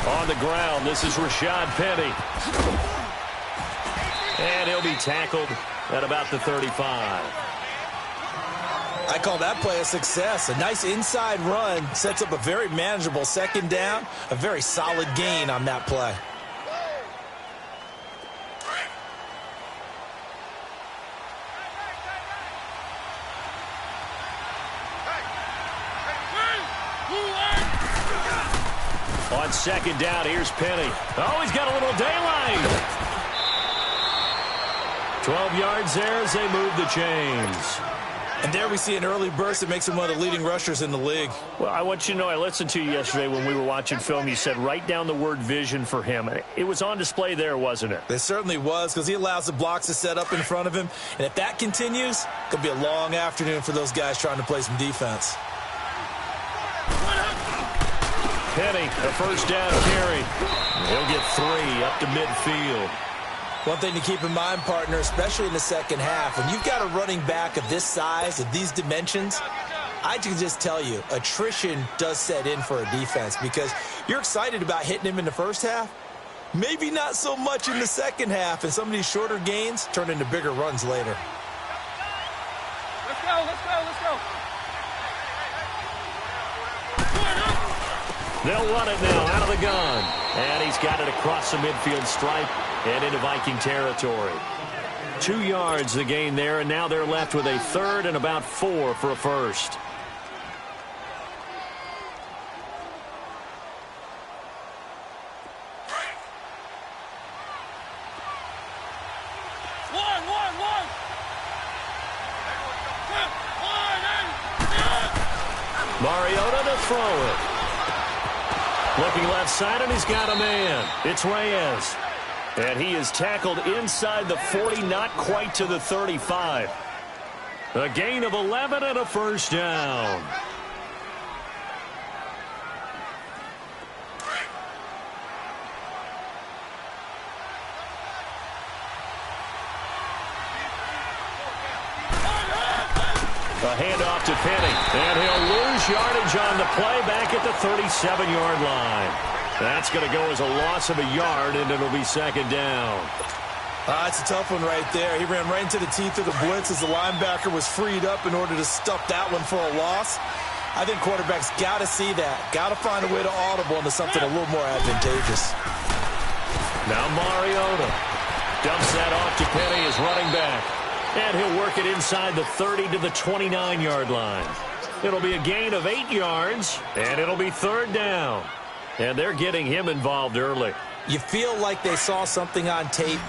On the ground, this is Rashad Penny. And he'll be tackled at about the 35. I call that play a success. A nice inside run sets up a very manageable second down. A very solid gain on that play. On second down, here's Penny. Oh, he's got a little daylight. 12 yards there as they move the chains. And there we see an early burst that makes him one of the leading rushers in the league. Well, I want you to know, I listened to you yesterday when we were watching film. You said write down the word vision for him. It was on display there, wasn't it? It certainly was, because he allows the blocks to set up in front of him. And if that continues, it could be a long afternoon for those guys trying to play some defense. Penny, a first down carry. He'll get 3 up to midfield. One thing to keep in mind, partner, especially in the second half, when you've got a running back of this size, of these dimensions, I can just tell you, attrition does set in for a defense, because you're excited about hitting him in the first half. Maybe not so much in the second half, and some of these shorter gains turn into bigger runs later. Let's go, let's go, let's go. They'll run it now out of the gun. And he's got it across the midfield stripe and into Viking territory. 2 yards the gain there, and now they're left with a third and about 4 for a first. Mariota to throw it. Looking left side, and he's got a man. It's Reyes. And he is tackled inside the 40, not quite to the 35. A gain of 11 and a first down. A handoff to Penny, and he'll lose yardage on the play back at the 37-yard line. That's going to go as a loss of a yard, and it'll be second down. It's a tough one right there. He ran right into the teeth of the blitz as the linebacker was freed up in order to stuff that one for a loss. I think quarterbacks got to see that. Got to find a way to audible into something a little more advantageous. Now Mariota dumps that off to Penny as running back. And he'll work it inside the 30 to the 29-yard line. It'll be a gain of 8 yards, and it'll be third down. And they're getting him involved early. You feel like they saw something on tape,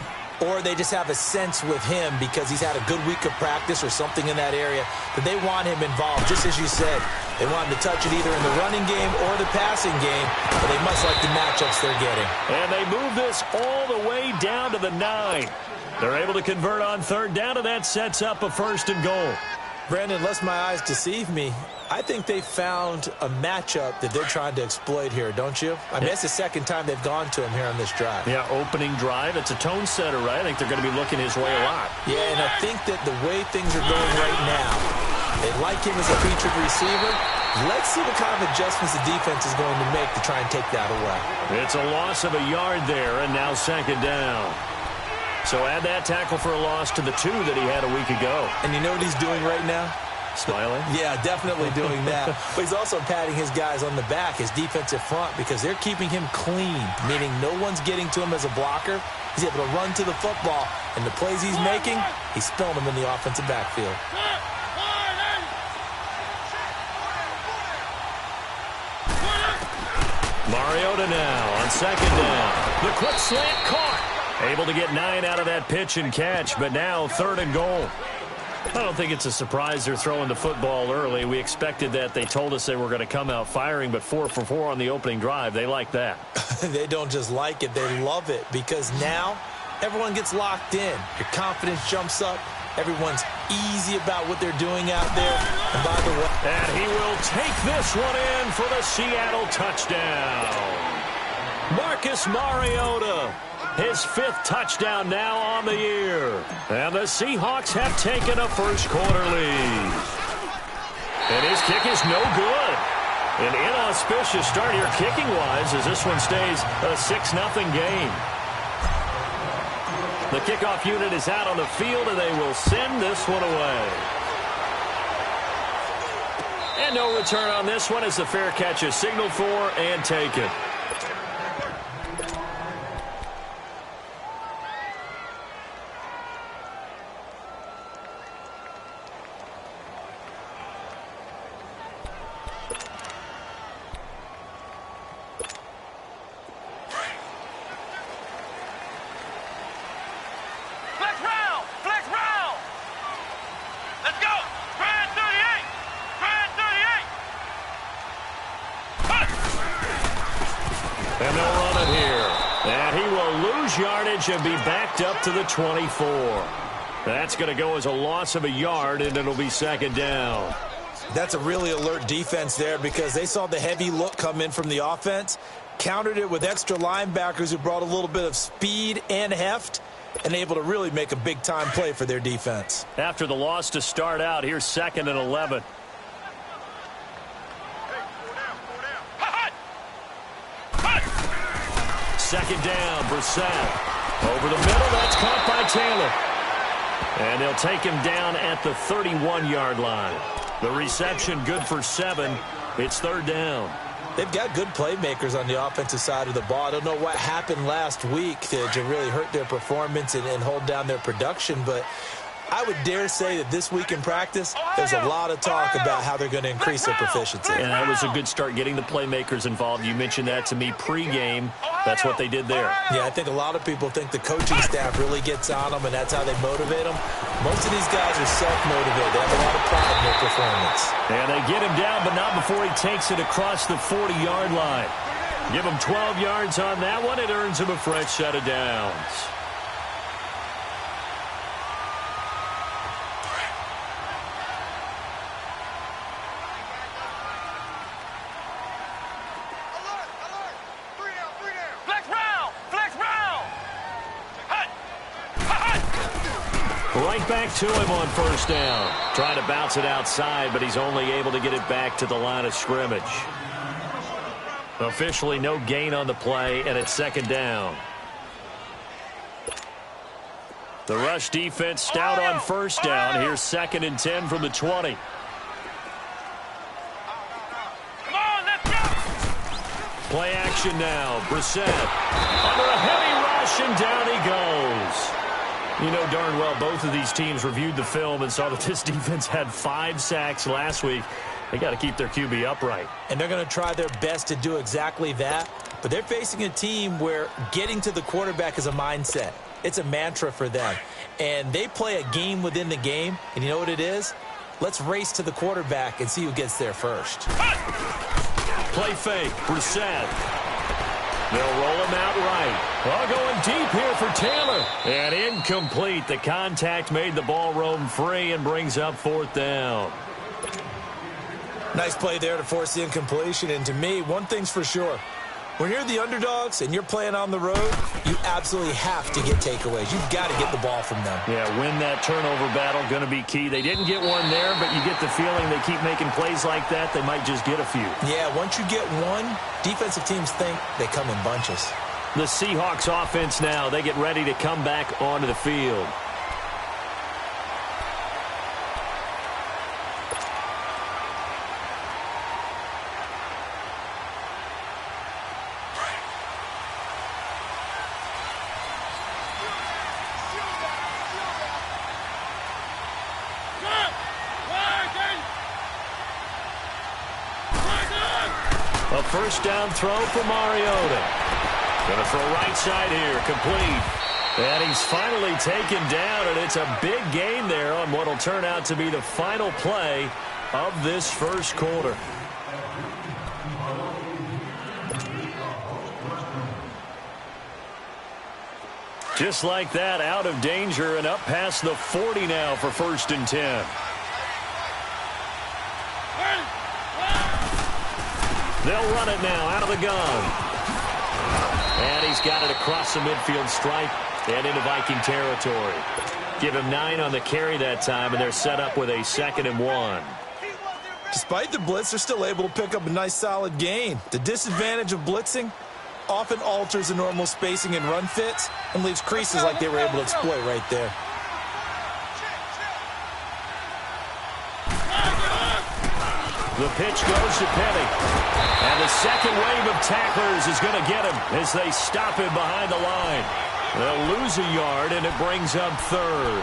or they just have a sense with him because he's had a good week of practice or something in that area that they want him involved. Just as you said, they want him to touch it either in the running game or the passing game, but they must like the matchups they're getting. And they move this all the way down to the 9. They're able to convert on third down, and that sets up a first and goal. Brandon, lest my eyes deceive me, I think they found a matchup that they're trying to exploit here, don't you? I mean, it's the second time they've gone to him here on this drive. Yeah, opening drive. It's a tone setter, right? I think they're going to be looking his way a lot. Yeah, and I think that the way things are going right now, they like him as a featured receiver. Let's see what kind of adjustments the defense is going to make to try and take that away. It's a loss of a yard there, and now second down. So add that tackle for a loss to the 2 that he had a week ago. And you know what he's doing right now? Smiling? Yeah, definitely doing that. But he's also patting his guys on the back, his defensive front, because they're keeping him clean, meaning no one's getting to him as a blocker. He's able to run to the football, and the plays he's making, he's spilling them in the offensive backfield. Mariota now on second down. The quick slant caught. Able to get 9 out of that pitch and catch, but now third and goal. I don't think it's a surprise they're throwing the football early. We expected that. They told us they were going to come out firing, but 4 for 4 on the opening drive. They like that. They don't just like it, they love it, because now everyone gets locked in. Your confidence jumps up. Everyone's easy about what they're doing out there. And by the way, and he will take this one in for the Seattle touchdown. Marcus Mariota, his 5th touchdown now on the year. And the Seahawks have taken a first quarter lead. And his kick is no good. An inauspicious start here kicking-wise as this one stays a 6-0 game. The kickoff unit is out on the field, and they will send this one away. And no return on this one as the fair catch is signaled for and taken. And they'll run it here. And he will lose yardage and be backed up to the 24. That's going to go as a loss of a yard, and it'll be second down. That's a really alert defense there because they saw the heavy look come in from the offense, countered it with extra linebackers who brought a little bit of speed and heft, and able to really make a big-time play for their defense. After the loss to start out, here's 2nd and 11. Second down, Brissett. Over the middle, that's caught by Taylor. And they'll take him down at the 31-yard line. The reception good for 7. It's 3rd down. They've got good playmakers on the offensive side of the ball. I don't know what happened last week to really hurt their performance and hold down their production, but I would dare say that this week in practice, there's a lot of talk about how they're going to increase their proficiency. And that was a good start getting the playmakers involved. You mentioned that to me pregame. That's what they did there. Yeah, I think a lot of people think the coaching staff really gets on them, and that's how they motivate them. Most of these guys are self-motivated. They have a lot of pride in their performance. And they get him down, but not before he takes it across the 40-yard line. Give him 12 yards on that one. It earns him a fresh set of downs. Right back to him on first down. Trying to bounce it outside, but he's only able to get it back to the line of scrimmage. Officially no gain on the play, and it's 2nd down. The rush defense stout on first down. Here's 2nd and 10 from the 20. Play action now. Brissett under a heavy rush, and down he goes. You know darn well both of these teams reviewed the film and saw that this defense had 5 sacks last week. They got to keep their QB upright. And they're going to try their best to do exactly that. But they're facing a team where getting to the quarterback is a mindset. It's a mantra for them. And they play a game within the game. And you know what it is? Let's race to the quarterback and see who gets there first. Play fake. Brissett. They'll roll him out right. Well, going deep here for Taylor. And incomplete. The contact made the ball roam free and brings up 4th down. Nice play there to force the incompletion. And to me, one thing's for sure. When you're the underdogs and you're playing on the road, you absolutely have to get takeaways. You've got to get the ball from them. Yeah, win that turnover battle, going to be key. They didn't get one there, but you get the feeling they keep making plays like that, they might just get a few. Yeah, once you get one, defensive teams think they come in bunches. The Seahawks offense now, they get ready to come back onto the field. A first down throw for Mariota. Going to throw right side here, complete. And he's finally taken down, and it's a big gain there on what will turn out to be the final play of this first quarter. Just like that, out of danger and up past the 40 now for 1st and 10. They'll run it now out of the gun. And he's got it across the midfield stripe and into Viking territory. Give him 9 on the carry that time, and they're set up with a 2nd and 1. Despite the blitz, they're still able to pick up a nice solid gain. The disadvantage of blitzing often alters the normal spacing and run fits and leaves creases like they were able to exploit right there. The pitch goes to Penny. And the second wave of tacklers is going to get him as they stop him behind the line. They'll lose a yard, and it brings up third.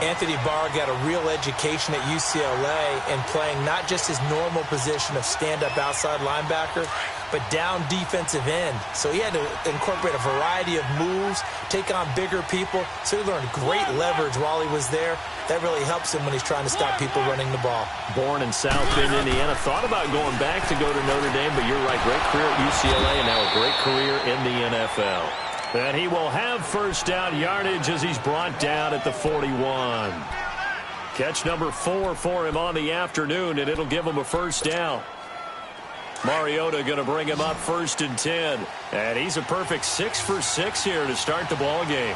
Anthony Barr got a real education at UCLA in playing not just his normal position of stand-up outside linebacker, but down defensive end. So he had to incorporate a variety of moves, take on bigger people. So he learned great leverage while he was there. That really helps him when he's trying to stop people running the ball. Born in South Bend, Indiana. Thought about going back to go to Notre Dame, but you're right. Great career at UCLA and now a great career in the NFL. And he will have first down yardage as he's brought down at the 41. Catch number 4 for him on the afternoon, and it'll give him a first down. Mariota going to bring him up 1st and 10. And he's a perfect 6 for 6 here to start the ball game.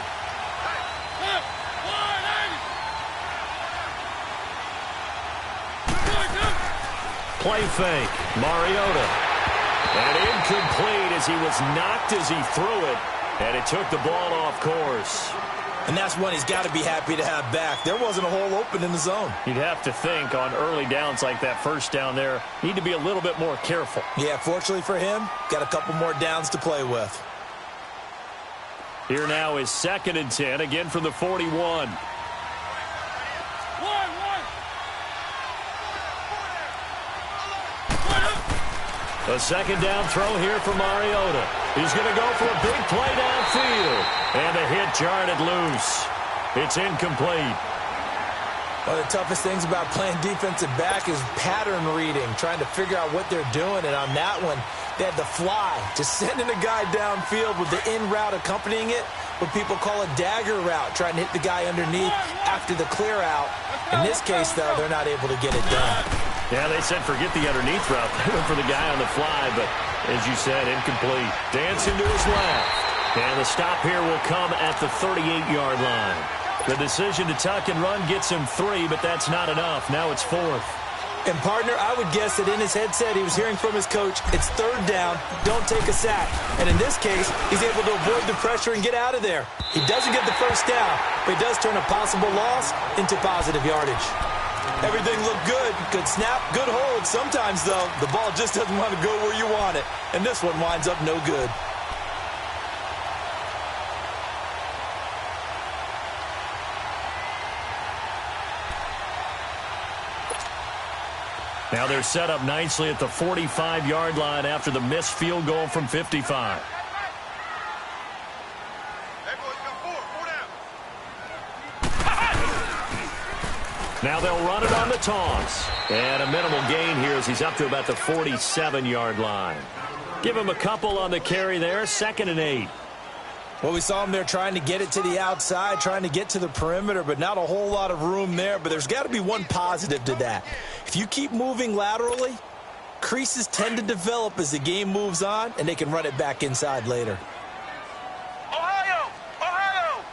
Play fake. Mariota. And incomplete as he was knocked as he threw it. And it took the ball off course. And that's one he's got to be happy to have back. There wasn't a hole open in the zone. You'd have to think on early downs like that first down there, need to be a little bit more careful. Yeah, fortunately for him, got a couple more downs to play with. Here now is 2nd and 10, again from the 41. A second down throw here for Mariota. He's going to go for a big play downfield. And the hit jarred it loose. It's incomplete. One of the toughest things about playing defensive back is pattern reading, trying to figure out what they're doing. And on that one, they had the fly, just sending a guy downfield with the in route accompanying it, what people call a dagger route, trying to hit the guy underneath after the clear out. In this case, though, they're not able to get it done. Yeah, they said forget the underneath route. They went for the guy on the fly, but as you said, incomplete. Dancing to his left. And the stop here will come at the 38-yard line. The decision to tuck and run gets him 3, but that's not enough. Now it's 4th. And, partner, I would guess that in his headset he was hearing from his coach, it's 3rd down, don't take a sack. And in this case, he's able to avoid the pressure and get out of there. He doesn't get the first down, but he does turn a possible loss into positive yardage. Everything looked good. Good snap, good hold. Sometimes, though, the ball just doesn't want to go where you want it. And this one winds up no good. Now they're set up nicely at the 45-yard line after the missed field goal from 55. Now they'll run it on the toss. And a minimal gain here as he's up to about the 47-yard line. Give him a couple on the carry there. 2nd and 8. Well, we saw him there trying to get it to the outside, trying to get to the perimeter, but not a whole lot of room there. But there's got to be one positive to that. If you keep moving laterally, creases tend to develop as the game moves on, and they can run it back inside later. Ohio! Ohio!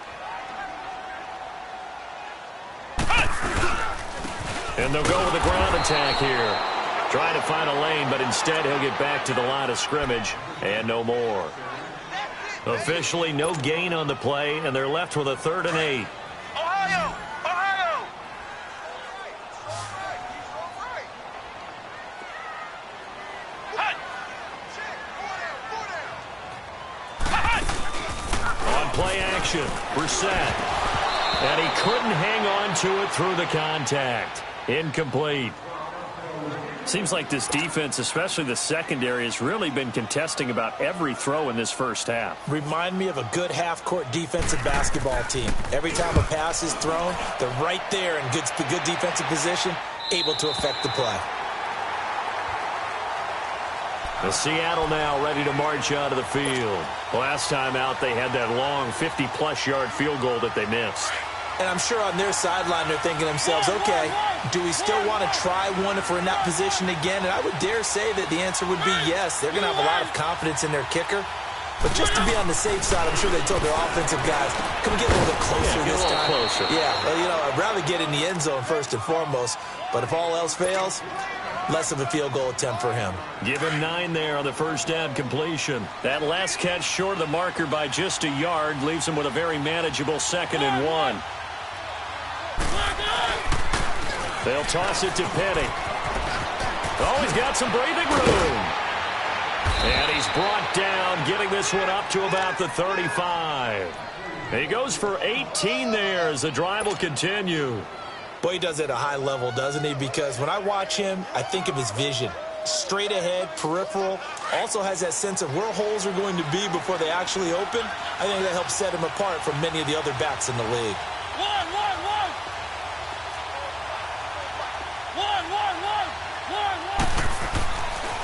And they'll go with a ground attack here. Trying to find a lane, but instead he'll get back to the line of scrimmage and no more. Officially no gain on the play, and they're left with a 3rd and 8. Ohio! Ohio! On play action, Brissett. And he couldn't hang on to it through the contact. Incomplete. Seems like this defense, especially the secondary, has really been contesting about every throw in this first half. Remind me of a good half-court defensive basketball team. Every time a pass is thrown, they're right there in good defensive position, able to affect the play. The Seattle now ready to march out of the field. Last time out, they had that long 50-plus yard field goal that they missed. And I'm sure on their sideline they're thinking to themselves, okay, do we still want to try one if we're in that position again? And I would dare say that the answer would be yes. They're going to have a lot of confidence in their kicker. But just to be on the safe side, I'm sure they told their offensive guys, come get a little bit closer this time. Closer. Yeah, well, you know, I'd rather get in the end zone first and foremost. But if all else fails, less of a field goal attempt for him. Give him 9 there on the first down completion. That last catch short of the marker by just a yard leaves him with a very manageable 2nd and 1. They'll toss it to Penny. Oh, he's got some breathing room. And he's brought down, getting this one up to about the 35. He goes for 18 there as the drive will continue. Boy, he does it at a high level, doesn't he? Because when I watch him, I think of his vision. Straight ahead, peripheral. Also has that sense of where holes are going to be before they actually open. I think that helps set him apart from many of the other backs in the league.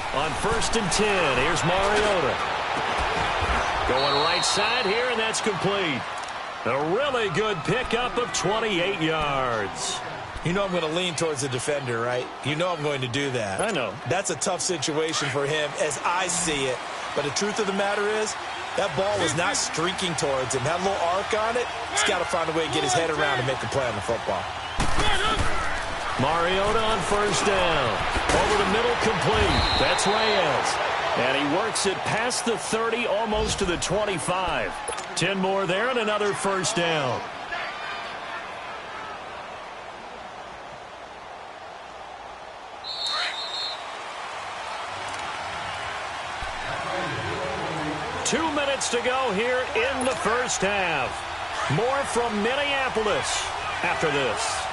On 1st and 10, here's Mariota. Going right side here, and that's complete. A really good pickup of 28 yards. You know I'm going to lean towards the defender, right? You know I'm going to do that. I know. That's a tough situation for him as I see it. But the truth of the matter is, that ball was not streaking towards him. Had a little arc on it. He's got to find a way to get his head around and make a play on the football. Mariota on 1st down. Over the middle, complete. That's Reyes. And he works it past the 30, almost to the 25. 10 more there and another 1st down. Two minutes to go here in the first half. More from Minneapolis after this.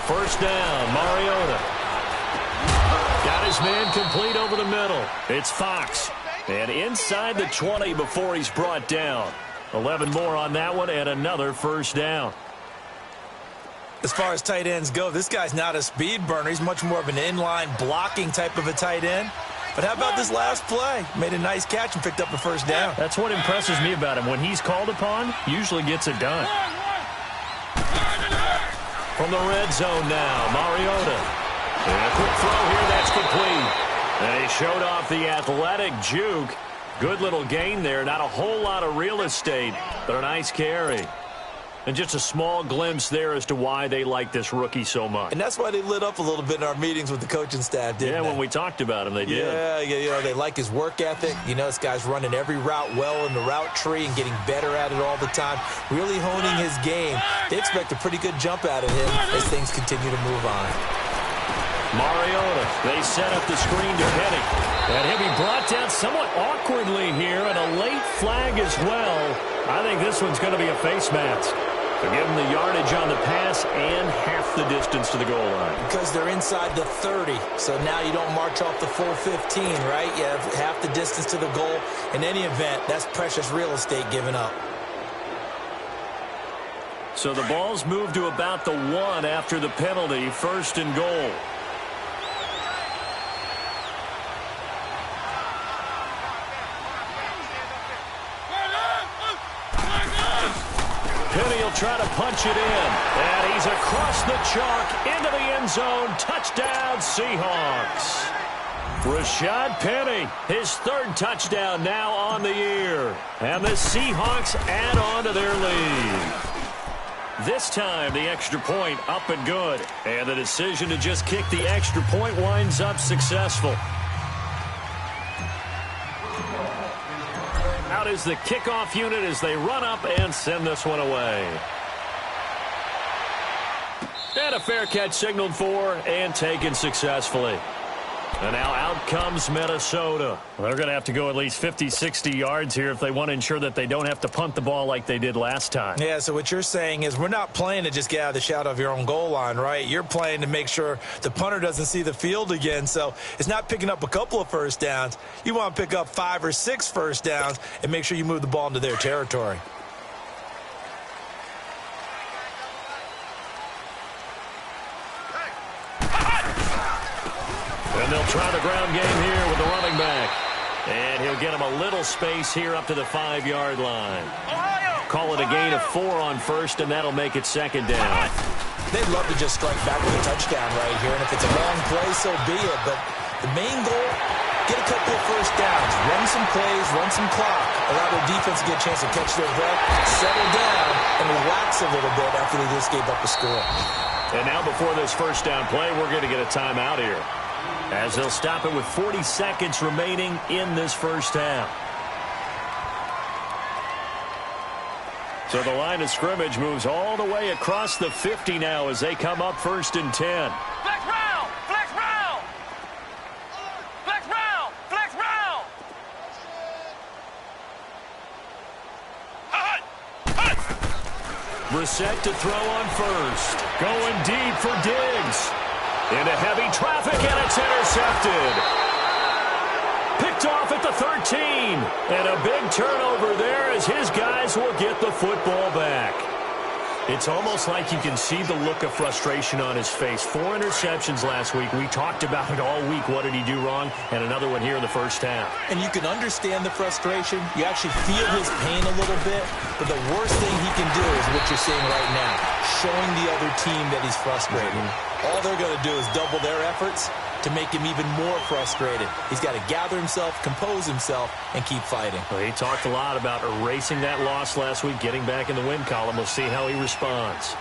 First down, Mariota. Got his man complete over the middle. It's Fox. And inside the 20 before he's brought down. 11 more on that one and another 1st down. As far as tight ends go, this guy's not a speed burner. He's much more of an inline blocking type of a tight end. But how about this last play? Made a nice catch and picked up a 1st down. That's what impresses me about him. When he's called upon, usually gets it done. From the red zone now, Mariota. And a quick throw here, that's complete. And he showed off the athletic juke. Good little gain there. Not a whole lot of real estate, but a nice carry. And just a small glimpse there as to why they like this rookie so much. And that's why they lit up a little bit in our meetings with the coaching staff, didn't they? Yeah, when we talked about him, they did. Yeah, you know, they like his work ethic. You know, this guy's running every route well in the route tree and getting better at it all the time, really honing his game. They expect a pretty good jump out of him as things continue to move on. Mariota, they set up the screen to Penny. And he'll be brought down somewhat awkwardly here, and a late flag as well. I think this one's going to be a face mask. To give him the yardage on the pass and half the distance to the goal line. Because they're inside the 30, so now you don't march off the full 15, right? You have half the distance to the goal. In any event, that's precious real estate given up. So the ball's moved to about the 1 after the penalty, 1st and goal. Penny will try to punch it in. And he's across the chalk into the end zone. Touchdown, Seahawks. Rashad Penny, his 3rd touchdown now on the year. And the Seahawks add on to their lead. This time, the extra point up and good. And the decision to just kick the extra point winds up successful. Out is the kickoff unit as they run up and send this one away. And a fair catch signaled for and taken successfully. And now out comes Minnesota. They're going to have to go at least 50, 60 yards here if they want to ensure that they don't have to punt the ball like they did last time. Yeah, so what you're saying is we're not playing to just get out of the shadow of your own goal line, right? You're playing to make sure the punter doesn't see the field again. So it's not picking up a couple of 1st downs. You want to pick up 5 or 6 1st downs and make sure you move the ball into their territory. And they'll try the ground game here with the running back. And he'll get him a little space here up to the 5-yard line. Call it a gain of 4 on 1st, and that'll make it 2nd down. They'd love to just strike back with a touchdown right here. And if it's a long play, so be it. But the main goal Get a couple of first downs, run some plays, run some clock, allow their defense to get a chance to catch their breath, settle down, and relax a little bit after they just gave up a score. And now before this first down play, we're going to get a timeout here, as they'll stop it with 40 seconds remaining in this first half. So the line of scrimmage moves all the way across the 50 now as they come up 1st and 10. Flex round! Flex round! Flex round! Flex round! Hut! Hut! Brissett to throw on first. Going deep for Diggs. Into heavy traffic, and it's intercepted. Picked off at the 13. And a big turnover there as his guys will get the football back. It's almost like you can see the look of frustration on his face. 4 interceptions last week. We talked about it all week. What did he do wrong? And another one here in the first half. And you can understand the frustration. You actually feel his pain a little bit. But the worst thing he can do is what you're seeing right now, showing the other team that he's frustrated. All they're going to do is double their efforts to make him even more frustrated. He's got to gather himself, compose himself, and keep fighting. Well, he talked a lot about erasing that loss last week, getting back in the win column. We'll see how he responds.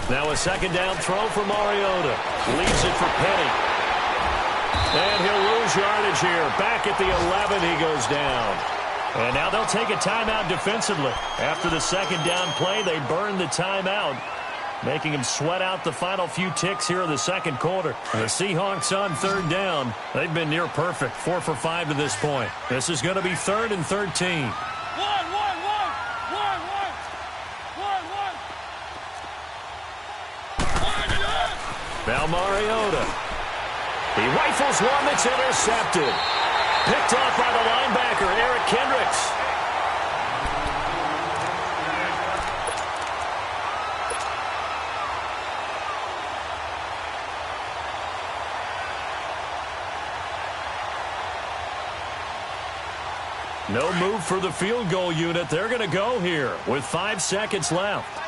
Now a second down throw for Mariota. Leaves it for Penny. And he'll lose yardage here. Back at the 11, he goes down. And now they'll take a timeout defensively. After the second down play, they burn the timeout, making him sweat out the final few ticks here in the second quarter. The Seahawks on 3rd down. They've been near perfect, 4 for 5 to this point. This is going to be 3rd and 13. Now Mariota. He rifles one that's intercepted. Picked off by the linebacker, Eric Kendricks. No move for the field goal unit. They're going to go here with 5 seconds left.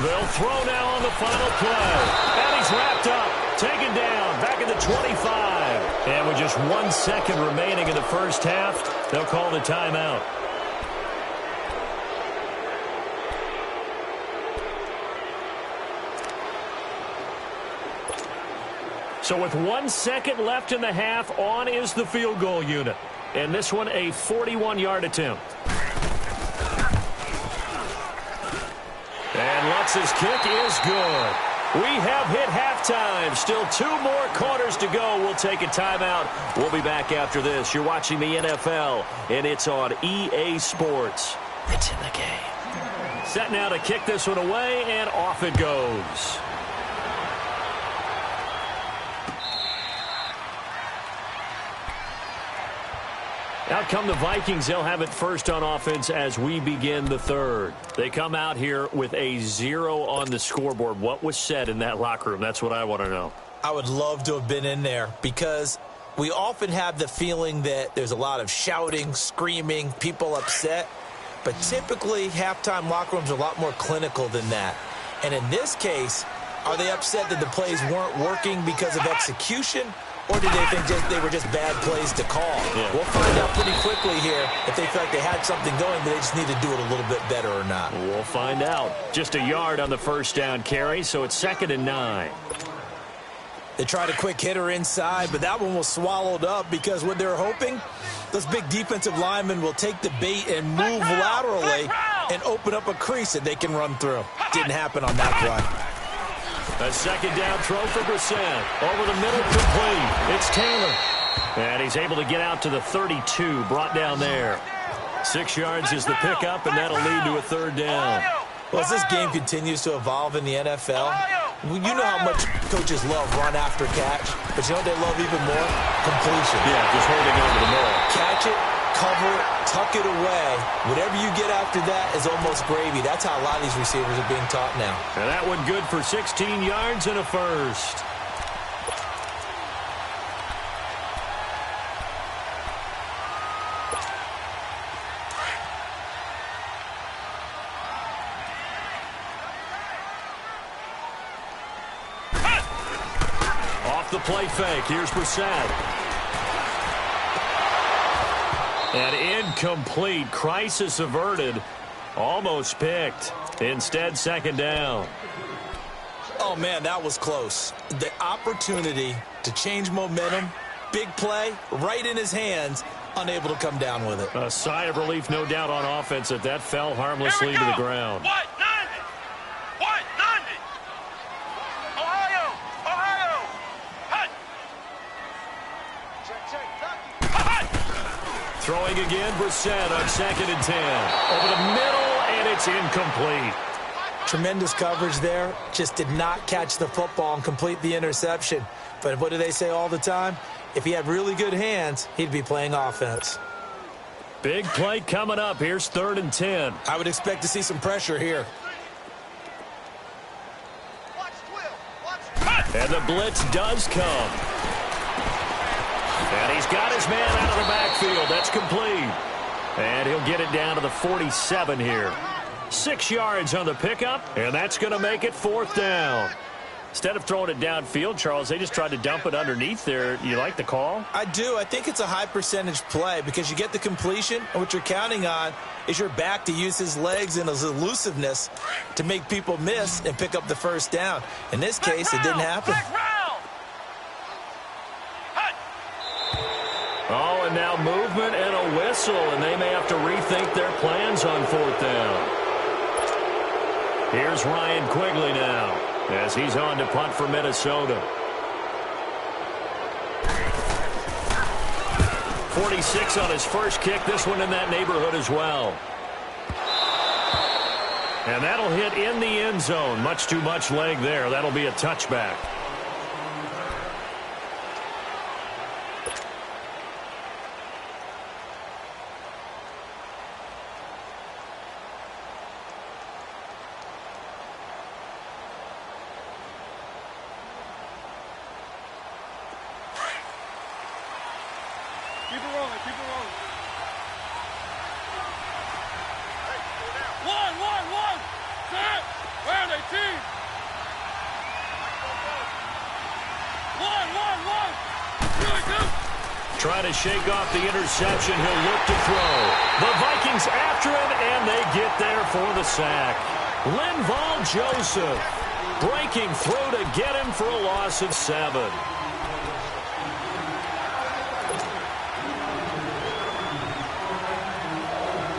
They'll throw now on the final play. And he's wrapped up, taken down, back at the 25. And with just 1 second remaining in the first half, they'll call the timeout. So with 1 second left in the half, on is the field goal unit. And this one a 41-yard attempt. And Lutz's kick is good. We have hit halftime. Still 2 more quarters to go. We'll take a timeout. We'll be back after this. You're watching the NFL, and it's on EA Sports. It's in the game. Set now to kick this one away, and off it goes. Out come the Vikings. They'll have it first on offense as we begin the third. They come out here with a 0 on the scoreboard. What was said in that locker room? That's what I want to know. I would love to have been in there because we often have the feeling that there's a lot of shouting, screaming, people upset. But typically, halftime locker rooms are a lot more clinical than that. And in this case, are they upset that the plays weren't working because of execution? Or did they think they were just bad plays to call? Yeah. We'll find out pretty quickly here if they feel like they had something going, but they just need to do it a little bit better or not. We'll find out. Just a yard on the first down carry, so it's 2nd and 9. They tried a quick hitter inside, but that one was swallowed up because what they're hoping, those big defensive linemen will take the bait and move laterally and open up a crease that they can run through. Didn't happen on that play. A second down throw for Brissett. Over the middle, complete. It's Taylor. And he's able to get out to the 32, brought down there. 6 yards is the pickup, and that'll lead to a 3rd down. Well, as this game continues to evolve in the NFL, you know how much coaches love run after catch, but you know what they love even more? Completion. Yeah, just holding on to the ball. Catch it, cover it, tuck it away. Whatever you get after that is almost gravy. That's how a lot of these receivers are being taught now. And that one good for 16 yards and a first. the play fake. Here's Brissett. And incomplete. Crisis averted. Almost picked. Instead, second down. Oh, man, that was close. The opportunity to change momentum, big play, right in his hands, unable to come down with it. A sigh of relief, no doubt, on offense that fell harmlessly to the ground. What? 90. What? 90. Ohio. Ohio. Hut. Hut. Throwing again, Brissett on 2nd and 10. Over the middle, and it's incomplete. Tremendous coverage there. Just did not catch the football and complete the interception. But what do they say all the time? If he had really good hands, he'd be playing offense. Big play coming up. Here's 3rd and 10. I would expect to see some pressure here. And the blitz does come. And he's got his man out of the backfield. That's complete. And he'll get it down to the 47 here. 6 yards on the pickup, and that's going to make it 4th down. Instead of throwing it downfield, Charles, they just tried to dump it underneath there. You like the call? I do. I think it's a high percentage play because you get the completion, and what you're counting on is your back to use his legs and his elusiveness to make people miss and pick up the 1st down. In this case, it didn't happen. Oh, and now movement and a whistle, and they may have to rethink their plans on 4th down. Here's Ryan Quigley now as he's on to punt for Minnesota. 46 on his first kick. This one in that neighborhood as well. And that'll hit in the end zone. Much too much leg there. That'll be a touchback. Keep it rolling, keep it rolling. One. Set. Where are they, team? One. Good. Trying to shake off the interception. He'll look to throw. The Vikings after him, and they get there for the sack. Linval Joseph breaking through to get him for a loss of 7.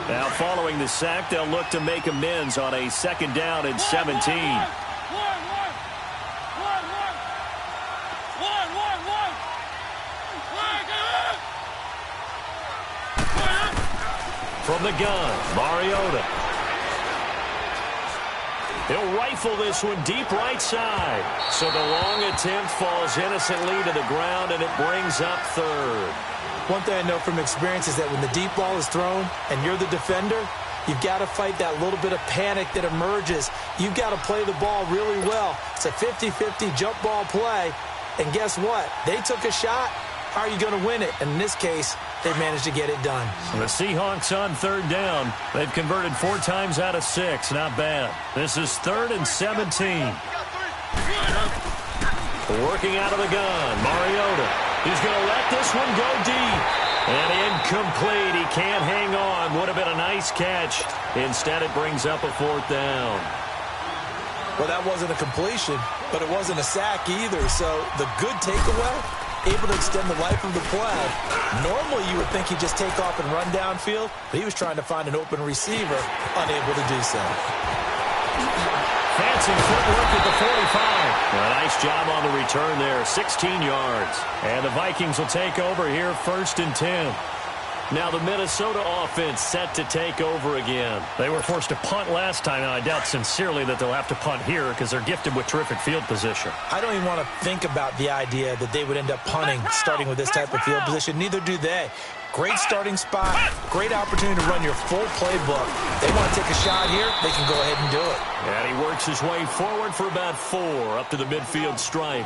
Now, following the sack, they'll look to make amends on a 2nd down and 17. From the gun, Mariota. He'll rifle this one deep right side. So the long attempt falls innocently to the ground, and it brings up 3rd. One thing I know from experience is that when the deep ball is thrown and you're the defender, you've got to fight that little bit of panic that emerges. You've got to play the ball really well. It's a 50-50 jump ball play. And guess what? They took a shot. How are you going to win it? And in this case, they managed to get it done. The Seahawks on 3rd down. They've converted 4 times out of 6. Not bad. This is 3rd and 17. Working out of the gun, Mariota. He's going to let this one go deep. And incomplete. He can't hang on. Would have been a nice catch. Instead, it brings up a 4th down. Well, that wasn't a completion, but it wasn't a sack either. So the good takeaway, able to extend the life of the play. Normally, you would think he'd just take off and run downfield, but he was trying to find an open receiver, unable to do so. Fancy footwork at the 45. A nice job on the return there, 16 yards. And the Vikings will take over here, 1st and 10. Now the Minnesota offense set to take over again. They were forced to punt last time, and I doubt sincerely that they'll have to punt here because they're gifted with terrific field position. I don't even want to think about the idea that they would end up punting starting with this type of field position. Neither do they. Great starting spot, great opportunity to run your full playbook. They want to take a shot here, they can go ahead and do it. And he works his way forward for about 4 up to the midfield stripe.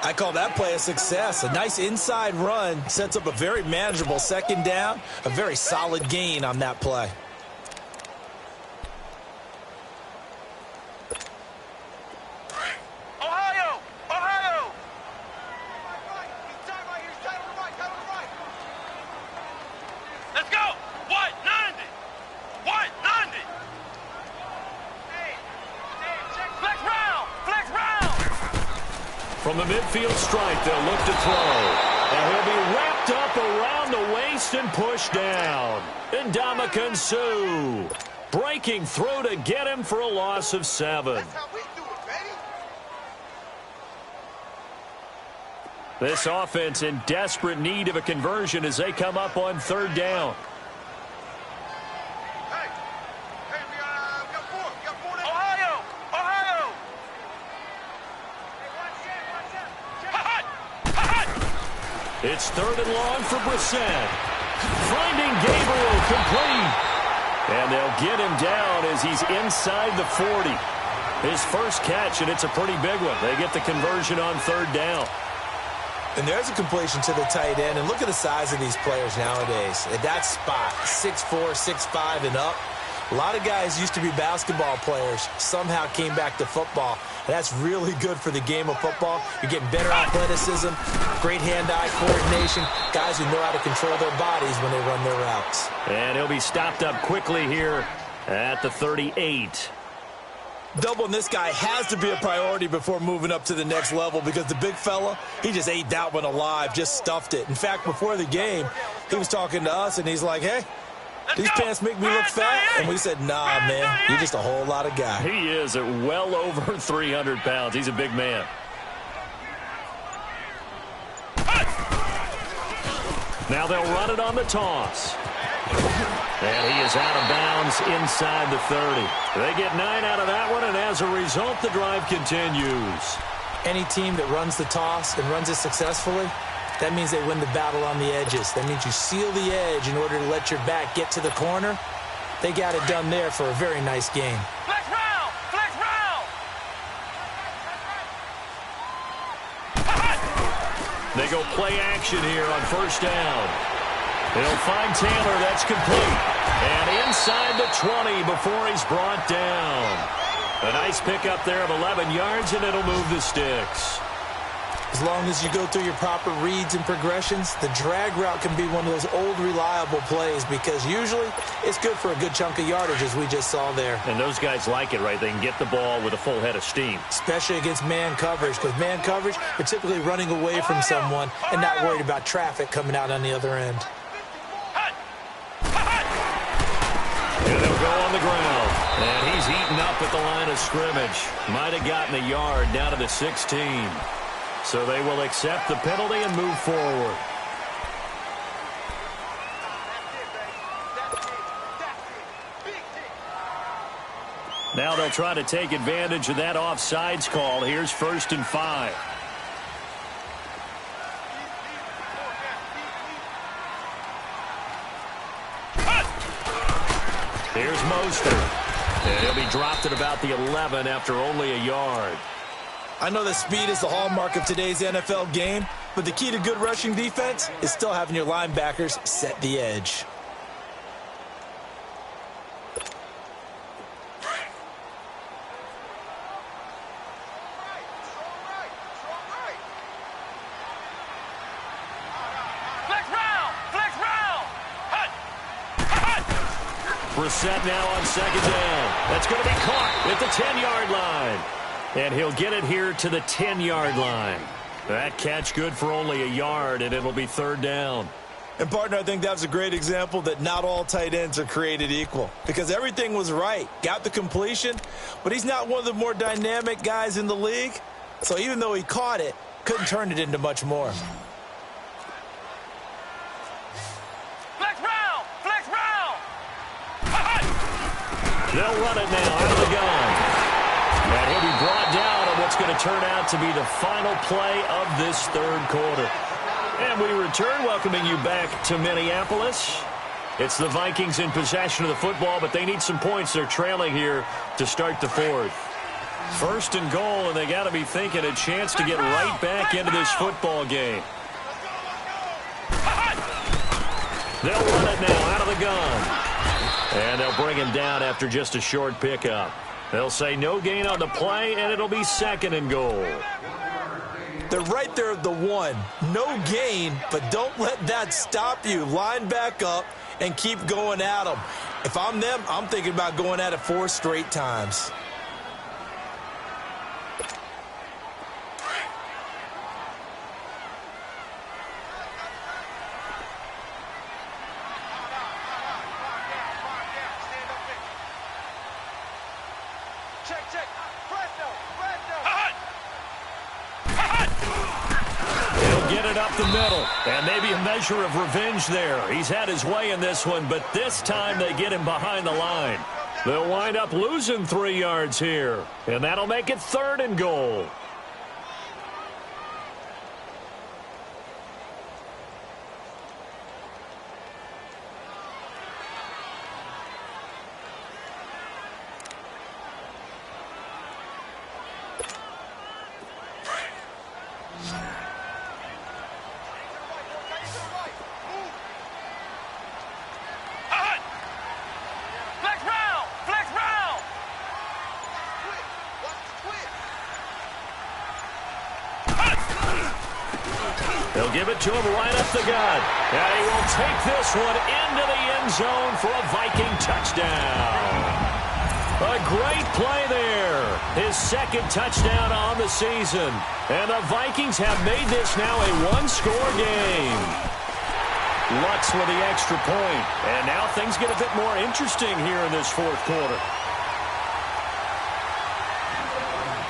I call that play a success. A nice inside run sets up a very manageable 2nd down, a very solid gain on that play. Ohio! From the midfield stripe, they'll look to throw. And he'll be wrapped up around the waist and pushed down. Ndamukong Suh breaking through to get him for a loss of 7. That's how we do it, baby. This offense in desperate need of a conversion as they come up on 3rd down. Hey, we got 4. We got 4 there. Ohio! Ohio! It's 3rd and long for Brissett. Finding Gabriel complete. And they'll get him down as he's inside the 40. His first catch, and it's a pretty big one. They get the conversion on 3rd down. And there's a completion to the tight end. And look at the size of these players nowadays. At that spot, 6'4", 6'5", and up. A lot of guys used to be basketball players, somehow came back to football. And that's really good for the game of football. You're getting better athleticism, great hand-eye coordination, guys who know how to control their bodies when they run their routes. And he'll be stopped up quickly here at the 38. Doubling this guy has to be a priority before moving up to the next level because the big fella, he just ate that one alive, just stuffed it. In fact, before the game, he was talking to us, and he's like, hey, these pants make me look fat. And we said, nah, man, you're just a whole lot of guy. He is at well over 300 pounds. He's a big man. Now they'll run it on the toss. And he is out of bounds inside the 30. They get 9 out of that one, and as a result, the drive continues. Any team that runs the toss and runs it successfully, that means they win the battle on the edges. That means you seal the edge in order to let your back get to the corner. They got it done there for a very nice game. Flex round! Flex round! They go play action here on 1st down. They'll find Taylor. That's complete. And inside the 20 before he's brought down. A nice pickup there of 11 yards, and it'll move the sticks. As long as you go through your proper reads and progressions, the drag route can be one of those old reliable plays because usually it's good for a good chunk of yardage, as we just saw there. And those guys like it, right? They can get the ball with a full head of steam. Especially against man coverage, because man coverage, you're typically running away from someone and not worried about traffic coming out on the other end. And they'll go on the ground. And he's eaten up at the line of scrimmage. Might have gotten a yard down to the 16. So they will accept the penalty and move forward. Now they'll try to take advantage of that offsides call. Here's 1st and 5. Here's Mostert. And he'll be dropped at about the 11 after only a yard. I know that speed is the hallmark of today's NFL game, but the key to good rushing defense is still having your linebackers set the edge. Brissett now on 2nd down. That's going to be caught at the 10-yard line. And he'll get it here to the 10-yard line. That catch good for only a yard, and it'll be 3rd down. And, partner, I think that was a great example that not all tight ends are created equal because everything was right. Got the completion, but he's not one of the more dynamic guys in the league. So even though he caught it, couldn't turn it into much more. They'll run it now out of the gun. And he'll be brought down on what's going to turn out to be the final play of this 3rd quarter. And we return, welcoming you back to Minneapolis. It's the Vikings in possession of the football, but they need some points. They're trailing here to start the 4th. 1st and goal, and they got to be thinking a chance to get right back into this football game. They'll run it now out of the gun. And they'll bring him down after just a short pickup. They'll say no gain on the play, and it'll be 2nd and goal. They're right there at the 1. No gain, but don't let that stop you. Line back up and keep going at them. If I'm them, I'm thinking about going at it 4 straight times. He'll get it up the middle, and maybe a measure of revenge there. He's had his way in this one, but this time they get him behind the line. They'll wind up losing 3 yards here, and that'll make it 3rd and goal. They'll give it to him right up the gut. And he will take this one into the end zone for a Viking touchdown. A great play there. His 2nd touchdown on the season. And the Vikings have made this now a 1-score game. Lutz with the extra point. And now things get a bit more interesting here in this 4th quarter.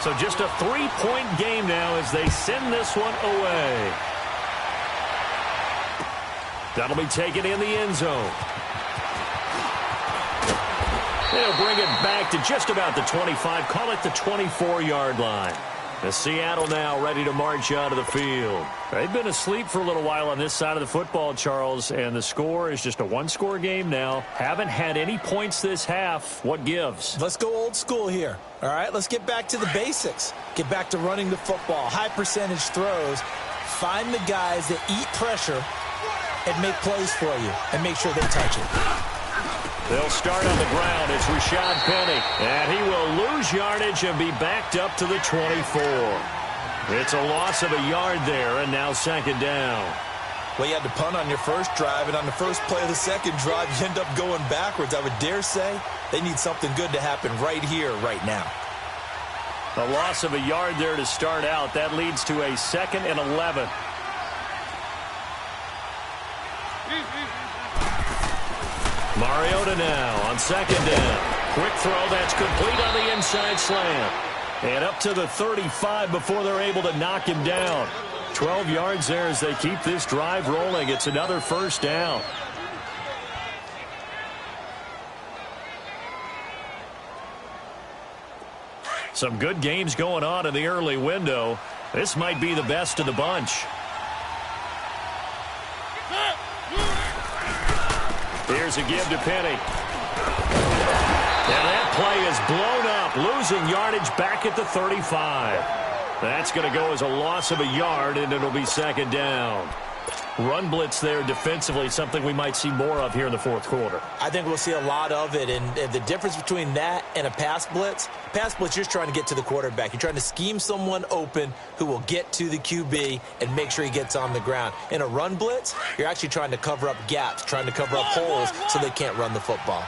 So just a 3-point game now as they send this one away. That'll be taken in the end zone. They'll bring it back to just about the 25, call it the 24-yard line. The Seattle now ready to march out of the field. They've been asleep for a little while on this side of the football, Charles, and the score is just a 1-score game now. Haven't had any points this half. What gives? Let's go old school here. All right, let's get back to the basics. Get back to running the football, high percentage throws. Find the guys that eat pressure and make plays for you and make sure they touch it. They'll start on the ground. It's Rashad Penny. And he will lose yardage and be backed up to the 24. It's a loss of a yard there, and now 2nd down. Well, you had to punt on your first drive, and on the first play of the 2nd drive, you end up going backwards. I would dare say they need something good to happen right here, right now. A loss of a yard there to start out. That leads to a 2nd and 11. Mariota now on 2nd down. Quick throw that's complete on the inside slant. And up to the 35 before they're able to knock him down. 12 yards there as they keep this drive rolling. It's another 1st down. Some good games going on in the early window. This might be the best of the bunch. Here's a give to Penny. And that play is blown up, losing yardage back at the 35. That's going to go as a loss of a yard, and it'll be 2nd down. Run blitz there defensively, something we might see more of here in the 4th quarter. I think we'll see a lot of it, and the difference between that and a pass blitz, you're trying to get to the quarterback. You're trying to scheme someone open who will get to the QB and make sure he gets on the ground. In a run blitz, you're actually trying to cover up gaps, trying to cover up holes so they can't run the football.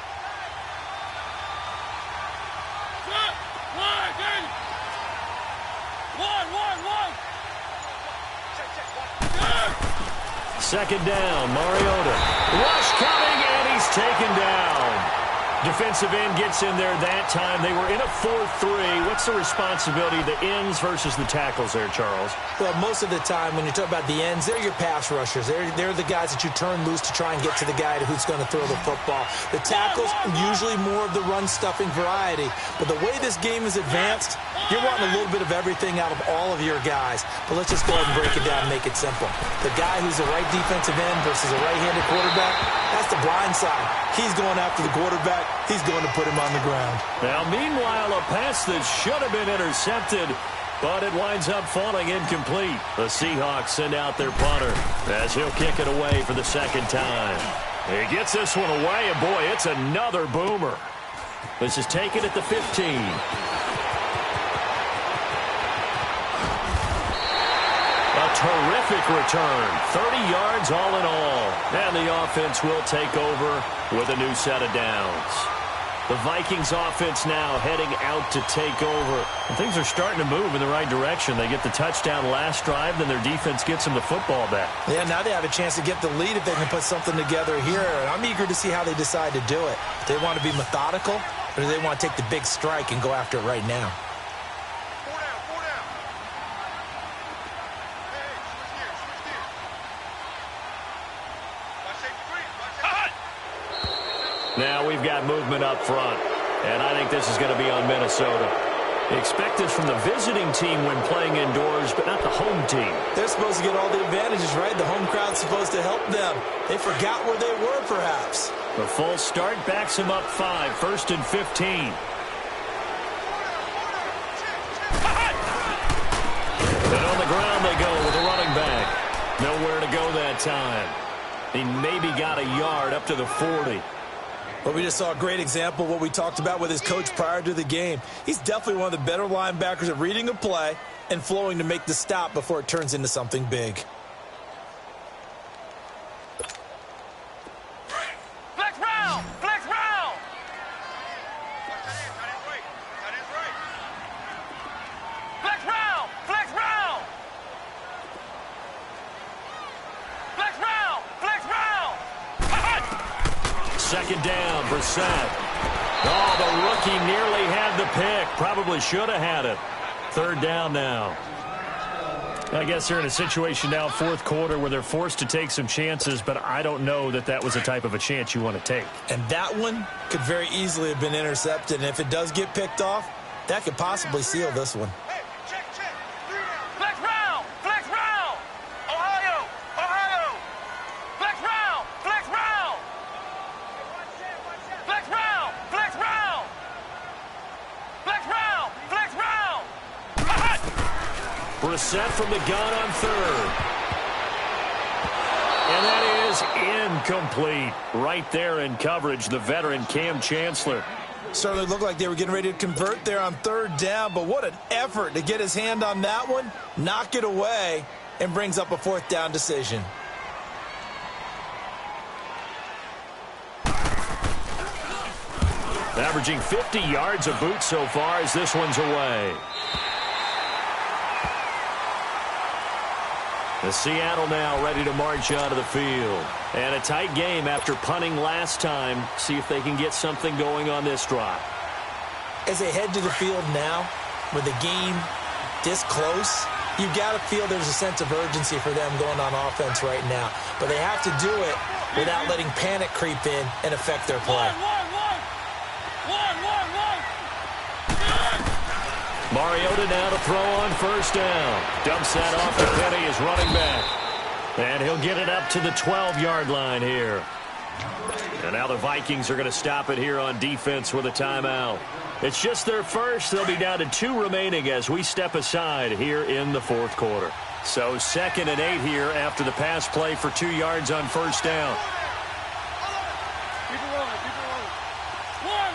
Second down, Mariota. Rush coming, and he's taken down. Defensive end gets in there that time. They were in a 4-3. What's the responsibility of the ends versus the tackles there, Charles? Well, most of the time when you talk about the ends, they're your pass rushers. They're the guys that you turn loose to try and get to the guy who's going to throw the football. The tackles, usually more of the run-stuffing variety. But the way this game is advanced, you're wanting a little bit of everything out of all of your guys. But let's just go ahead and break it down and make it simple. The guy who's a right defensive end versus a right-handed quarterback, that's the blind side. He's going after the quarterback. He's going to put him on the ground. Now, meanwhile, a pass that should have been intercepted, but it winds up falling incomplete. The Seahawks send out their punter as he'll kick it away for the 2nd time. He gets this one away, and boy, it's another boomer. This is taken at the 15. A terrific return. 30 yards all in all. And the offense will take over with a new set of downs. The Vikings offense now heading out to take over. And things are starting to move in the right direction. They get the touchdown last drive, then their defense gets them the football back. Yeah, now they have a chance to get the lead if they can put something together here. And I'm eager to see how they decide to do it. They want to be methodical. or do they want to take the big strike and go after it right now? 4 down, 4 down. Hey, switch gears, switch gears. Watch safety green, watch safety. Now we've got movement up front, and I think this is going to be on Minnesota. Expect this from the visiting team when playing indoors, but not the home team. They're supposed to get all the advantages, right? The home crowd's supposed to help them. They forgot where they were, perhaps. The full start backs him up 5, 1st and 15. And on the ground they go with a running back. Nowhere to go that time. He maybe got a yard up to the 40. But we just saw a great example of what we talked about with his coach prior to the game. He's definitely one of the better linebackers at reading a play and flowing to make the stop before it turns into something big. Flex round! Flex round! Watch that end, tight end's right. Tight end's right. Flex round! Flex round! Flex round! Flex round! Second down, Brissett. Oh, the rookie nearly had the pick. Probably should have had it. 3rd down now. I guess they're in a situation now, 4th quarter, where they're forced to take some chances, but I don't know that that was the type of a chance you want to take. And that one could very easily have been intercepted. And if it does get picked off, that could possibly seal this one. Hey, check, check. 3 down. Flex round! Flex round! Ohio! Ohio! Flex round! Flex round! Flex round! Flex round! Flex round! Flex round! Brissett from the gun on 3rd. And that is incomplete. Right there in coverage, the veteran Cam Chancellor. Certainly looked like they were getting ready to convert there on 3rd down, but what an effort to get his hand on that one, knock it away, and brings up a 4th down decision. Averaging 50 yards a boot so far as this one's away. The Seattle now ready to march out of the field. And a tight game after punting last time. See if they can get something going on this drive. As they head to the field now, with the game this close, you've got to feel there's a sense of urgency for them going on offense right now. But they have to do it without letting panic creep in and affect their play. Mariota now to throw on 1st down. Dumps that off to Penny as running back. And he'll get it up to the 12-yard line here. And now the Vikings are going to stop it here on defense with a timeout. It's just their first. They'll be down to 2 remaining as we step aside here in the 4th quarter. So 2nd and 8 here after the pass play for 2 yards on 1st down. Keep it rolling, keep it rolling. One.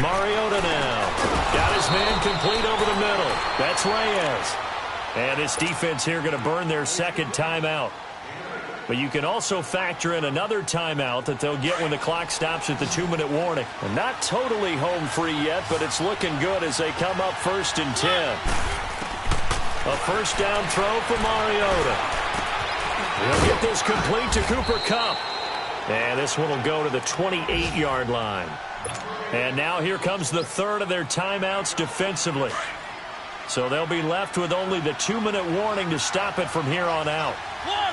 Mariota now. Got his man complete over the middle. That's Reyes. And this defense here going to burn their 2nd timeout. But you can also factor in another timeout that they'll get when the clock stops at the 2-minute warning. And not totally home free yet, but it's looking good as they come up 1st and 10. A 1st down throw for Mariota. He'll get this complete to Cooper Kupp. And this one will go to the 28-yard line. And now here comes the 3rd of their timeouts defensively. So they'll be left with only the 2-minute warning to stop it from here on out. One.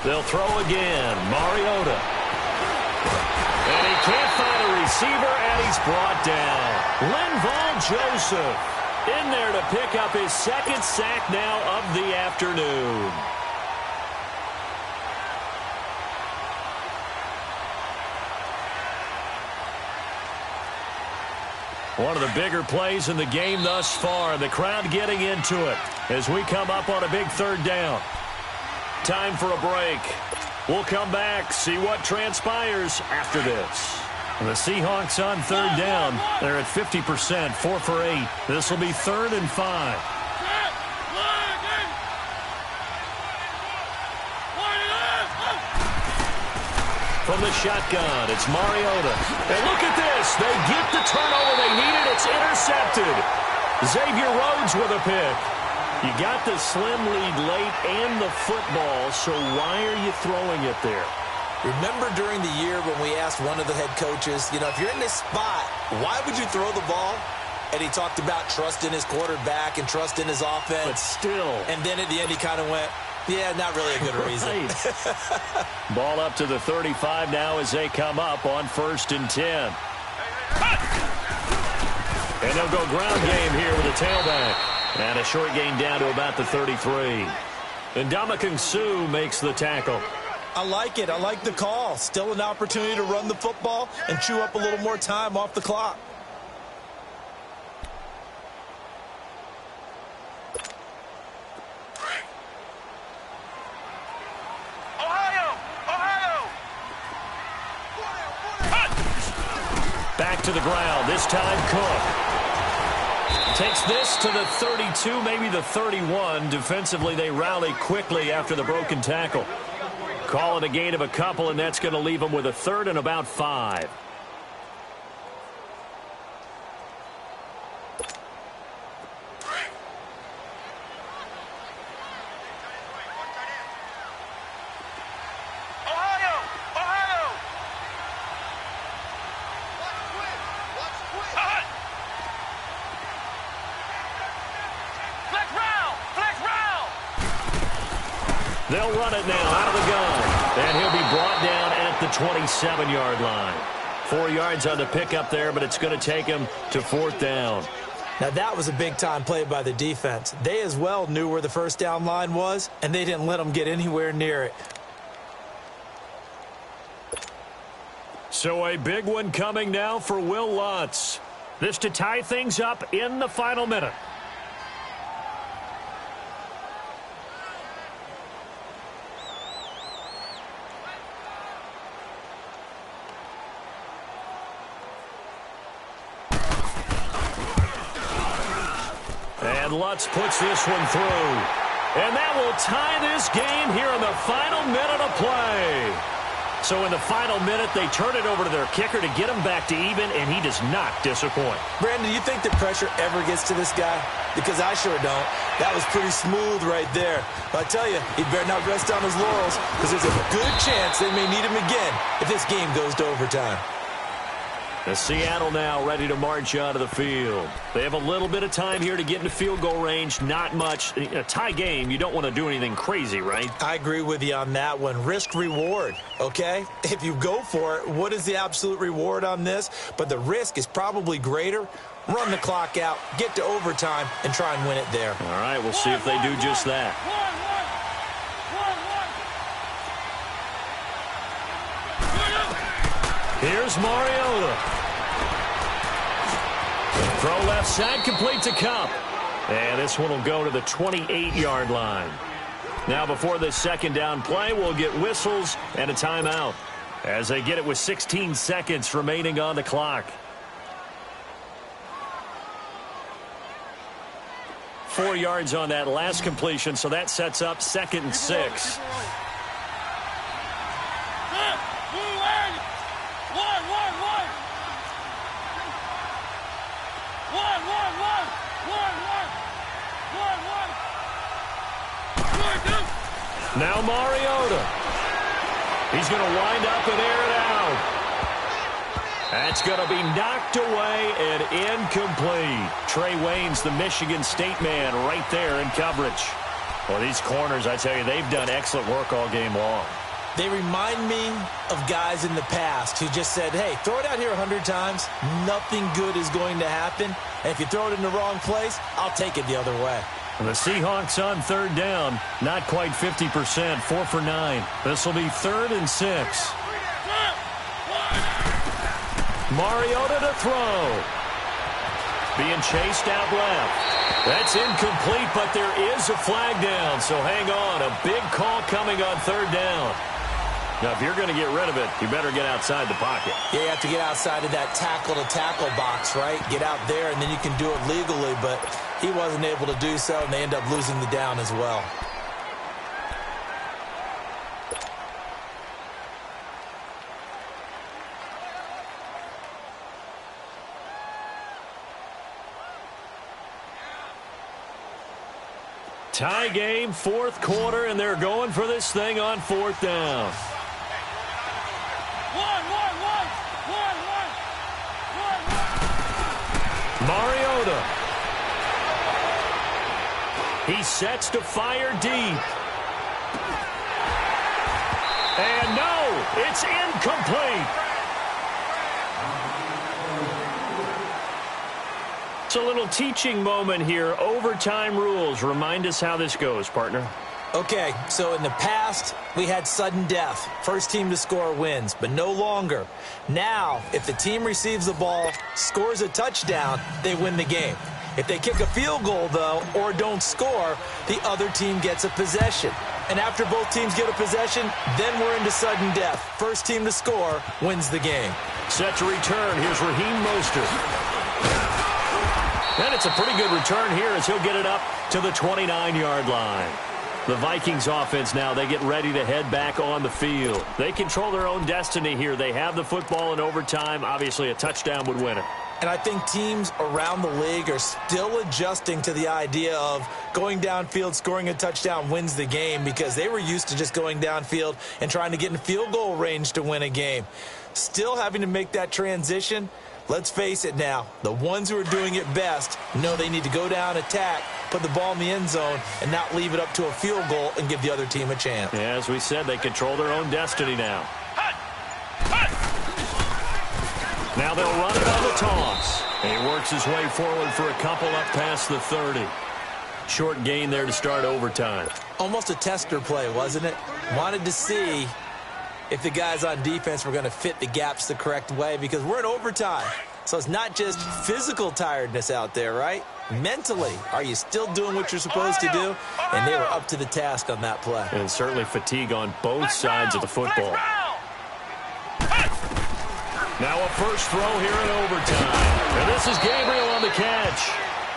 They'll throw again. Mariota. And he can't find a receiver, and he's brought down. Linval Joseph in there to pick up his 2nd sack now of the afternoon. One of the bigger plays in the game thus far. The crowd getting into it as we come up on a big 3rd down. Time for a break. We'll come back, see what transpires after this. The Seahawks on 3rd down. They're at 50%, 4 for 8. This will be 3rd and 5. From the shotgun, it's Mariota. And look at this. They get the turnover they needed. It's intercepted. Xavier Rhodes with a pick. You got the slim lead late and the football, so why are you throwing it there? Remember during the year when we asked one of the head coaches, if you're in this spot, why would you throw the ball? And he talked about trust in his quarterback and trust in his offense. But still. And then at the end he kind of went, yeah, not really a good reason. Ball up to the 35 now as they come up on 1st and 10. And they'll go ground game here with a tailback. And a short gain down to about the 33. And Ndamukong Suh makes the tackle. I like it. I like the call. Still an opportunity to run the football and chew up a little more time off the clock. Back to the ground. This time Cook. Takes this to the 32, maybe the 31. Defensively, they rally quickly after the broken tackle. Call it a gain of a couple, and that's going to leave them with a 3rd and about 5. They'll run it now out of the gun. And he'll be brought down at the 27-yard line. 4 yards on the pickup there, but it's going to take him to 4th down. Now that was a big-time play by the defense. They as well knew where the first down line was, and they didn't let them get anywhere near it. So a big one coming now for Will Lutz. This to tie things up in the final minute. Lutz puts this one through. And that will tie this game here in the final minute of play. So in the final minute, they turn it over to their kicker to get him back to even, and he does not disappoint. Brandon, do you think the pressure ever gets to this guy? Because I sure don't. That was pretty smooth right there. But I tell you, he better not rest on his laurels, because there's a good chance they may need him again if this game goes to overtime. The Seattle now ready to march onto the field. They have a little bit of time here to get into field goal range. Not much. A tie game, you don't want to do anything crazy, right? I agree with you on that one. Risk reward, okay? If you go for it, what is the absolute reward on this? But the risk is probably greater. Run the clock out, get to overtime, and try and win it there. All right, we'll see if they do just that. Here's Mariota. Throw left side, complete to Kupp. And this one will go to the 28-yard line. Now before this second down play, we'll get whistles and a timeout as they get it with 16 seconds remaining on the clock. 4 yards on that last completion, so that sets up 2nd and 6. Now Mariota. He's going to wind up and air it out. That's going to be knocked away and incomplete. Trey Waynes, the Michigan State man, right there in coverage. Well, these corners, I tell you, they've done excellent work all game long. They remind me of guys in the past who just said, hey, throw it out here 100 times. Nothing good is going to happen. And if you throw it in the wrong place, I'll take it the other way. The Seahawks on 3rd down, not quite 50%, 4 for 9. This will be 3rd and 6. Mariota to throw. Being chased out left. That's incomplete, but there is a flag down, so hang on. A big call coming on 3rd down. Now, if you're going to get rid of it, you better get outside the pocket. Yeah, you have to get outside of that tackle-to-tackle box, right? Get out there, and then you can do it legally, but he wasn't able to do so, and they end up losing the down as well. Tie game, fourth quarter, and they're going for this thing on fourth down. Mariota. He sets to fire deep. And no, it's incomplete. It's a little teaching moment here. Overtime rules. Remind us how this goes, partner. Okay, so in the past, we had sudden death. First team to score wins, but no longer. Now, if the team receives the ball, scores a touchdown, they win the game. If they kick a field goal, though, or don't score, the other team gets a possession. And after both teams get a possession, then we're into sudden death. First team to score wins the game. Set to return. Here's Raheem Mostert. And it's a pretty good return here as he'll get it up to the 29-yard line. The Vikings offense now, they get ready to head back on the field. They control their own destiny here. They have the football in overtime. Obviously, a touchdown would win it. And I think teams around the league are still adjusting to the idea of going downfield, scoring a touchdown wins the game, because they were used to just going downfield and trying to get in field goal range to win a game. Still having to make that transition. Let's face it now, the ones who are doing it best know they need to go down, attack, put the ball in the end zone, and not leave it up to a field goal and give the other team a chance. Yeah, as we said, they control their own destiny now. Now they'll run it on the toss. And he works his way forward for a couple up past the 30. Short gain there to start overtime. Almost a tester play, wasn't it? Wanted to see if the guys on defense were going to fit the gaps the correct way, because we're in overtime. So it's not just physical tiredness out there, right? Mentally, are you still doing what you're supposed to do? And they were up to the task on that play. And certainly fatigue on both sides of the football. Now a first throw here in overtime. And this is Gabriel on the catch.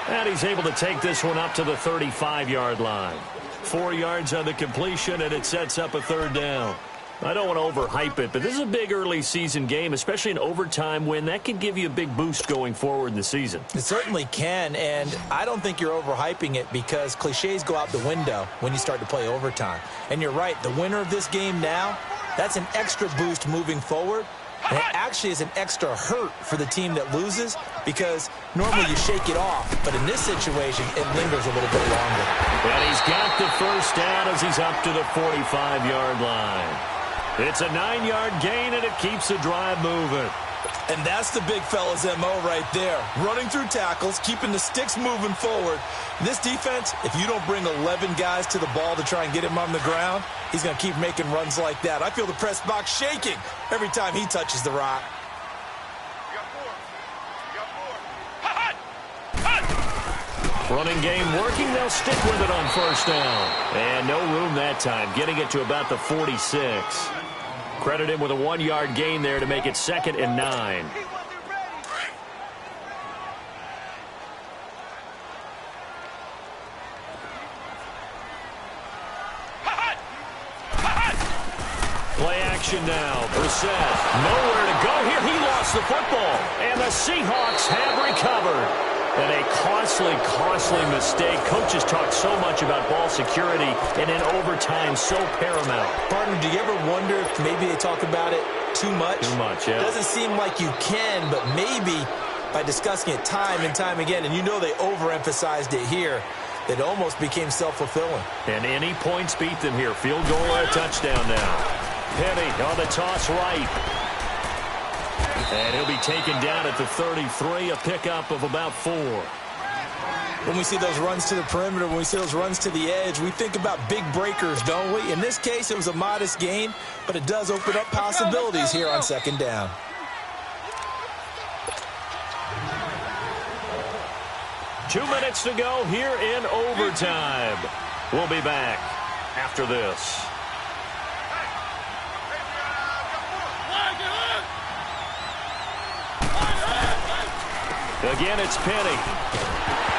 And he's able to take this one up to the 35-yard line. 4 yards on the completion, and it sets up a third down. I don't want to overhype it, but this is a big early season game, especially an overtime win. That could give you a big boost going forward in the season. It certainly can, and I don't think you're overhyping it, because cliches go out the window when you start to play overtime. And you're right, the winner of this game now, that's an extra boost moving forward. And it actually is an extra hurt for the team that loses, because normally you shake it off, but in this situation, it lingers a little bit longer. And he's got the first down as he's up to the 45-yard line. It's a 9-yard gain, and it keeps the drive moving. And that's the big fella's MO right there. Running through tackles, keeping the sticks moving forward. This defense, if you don't bring 11 guys to the ball to try and get him on the ground, he's going to keep making runs like that. I feel the press box shaking every time he touches the rock. Running game working. They'll stick with it on first down. And no room that time, getting it to about the 46. Credit him with a 1-yard gain there to make it 2nd and 9. Play action now. Brissett, nowhere to go here. He lost the football. And the Seahawks have recovered. And a costly mistake. Coaches talk so much about ball security, and in overtime, so paramount. Partner, do you ever wonder if maybe they talk about it too much? Too much, yeah. It doesn't seem like you can, but maybe by discussing it time and time again, and you know they overemphasized it here, it almost became self-fulfilling. And any points beat them here. Field goal or a touchdown now. Penny on the toss right. And he'll be taken down at the 33, a pickup of about 4. When we see those runs to the perimeter, when we see those runs to the edge, we think about big breakers, don't we? In this case, it was a modest gain, but it does open up possibilities here on 2nd down. Two minutes to go here in overtime. We'll be back after this. Again, it's Penny.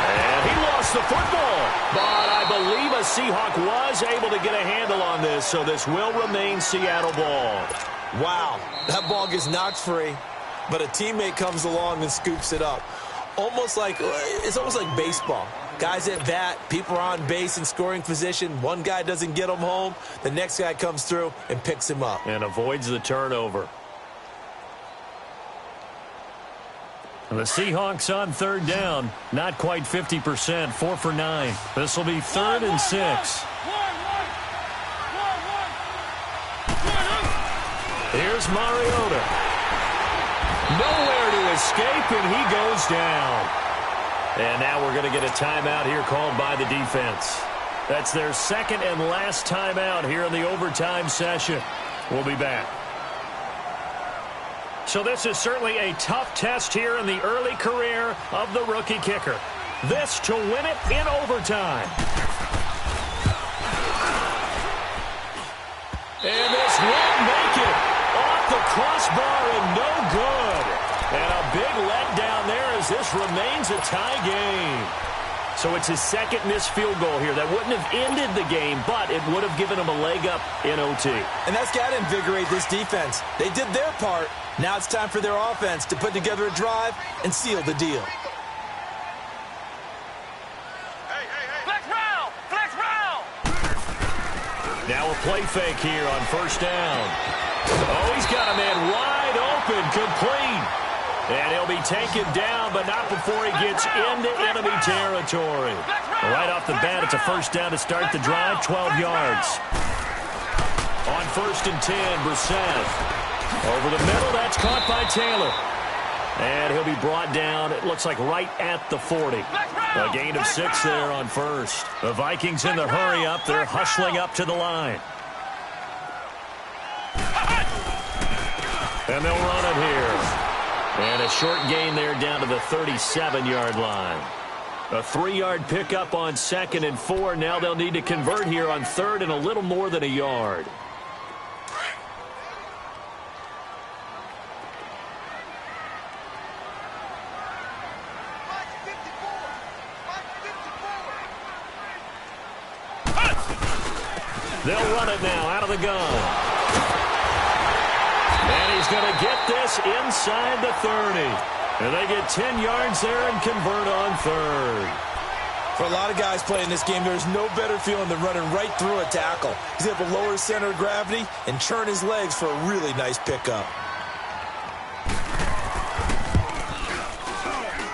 And he lost the football. But I believe a Seahawk was able to get a handle on this, so this will remain Seattle ball. Wow, that ball gets knocked free, but a teammate comes along and scoops it up. It's almost like baseball. Guys at bat, people are on base in scoring position. One guy doesn't get him home. The next guy comes through and picks him up. And avoids the turnover. The Seahawks on third down. Not quite 50%. 4 for 9. This will be 3rd and 6. Here's Mariota. Nowhere to escape, and he goes down. And now we're going to get a timeout here called by the defense. That's their second and last timeout here in the overtime session. We'll be back. So this is certainly a tough test here in the early career of the rookie kicker. This to win it in overtime. And this won't make it. Off the crossbar and no good. And a big letdown there as this remains a tie game. So it's his second missed field goal here. That wouldn't have ended the game, but it would have given him a leg up in OT. And that's got to invigorate this defense. They did their part. Now it's time for their offense to put together a drive and seal the deal. Flex round! Flex round! Now a play fake here on first down. Oh, he's got a man wide open, complete. And he'll be taken down, but not before he gets into enemy territory. Right off the bat, it's a first down to start the drive, 12 yards. On 1st and 10, Brissett. Over the middle, that's caught by Taylor. And he'll be brought down, it looks like right at the 40. A gain of 6 there on first. The Vikings in the hurry up, they're hustling up to the line. And they'll run it here. And a short gain there down to the 37-yard line. A 3-yard pickup on 2nd and 4. Now they'll need to convert here on 3rd and a little more than a yard. They'll run it now out of the gun. And he's going to get this inside the 30. And they get 10 yards there and convert on 3rd. For a lot of guys playing this game, there's no better feeling than running right through a tackle. He's able to lower his center of gravity and turn his legs for a really nice pickup.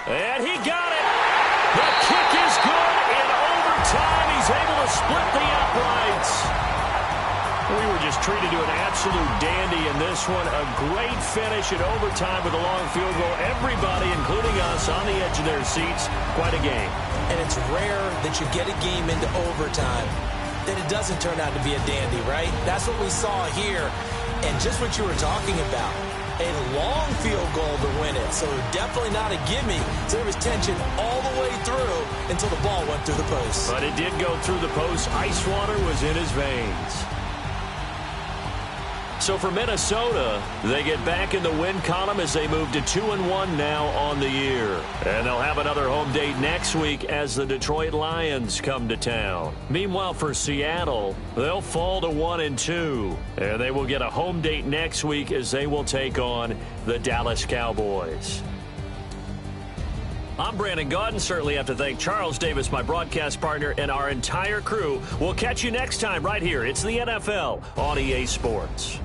And he got it. The kick is good. In overtime, he's able to split the uprights. We were just treated to an absolute dandy in this one. A great finish in overtime with a long field goal. Everybody, including us, on the edge of their seats. Quite a game. And it's rare that you get a game into overtime that it doesn't turn out to be a dandy, right? That's what we saw here. And just what you were talking about, a long field goal to win it. So definitely not a gimme. So there was tension all the way through until the ball went through the post. But it did go through the post. Ice water was in his veins. So for Minnesota, they get back in the win column as they move to 2-1 now on the year. And they'll have another home date next week as the Detroit Lions come to town. Meanwhile, for Seattle, they'll fall to 1-2. And they will get a home date next week as they will take on the Dallas Cowboys. I'm Brandon Gaudin. Certainly have to thank Charles Davis, my broadcast partner, and our entire crew. We'll catch you next time right here. It's the NFL on EA Sports.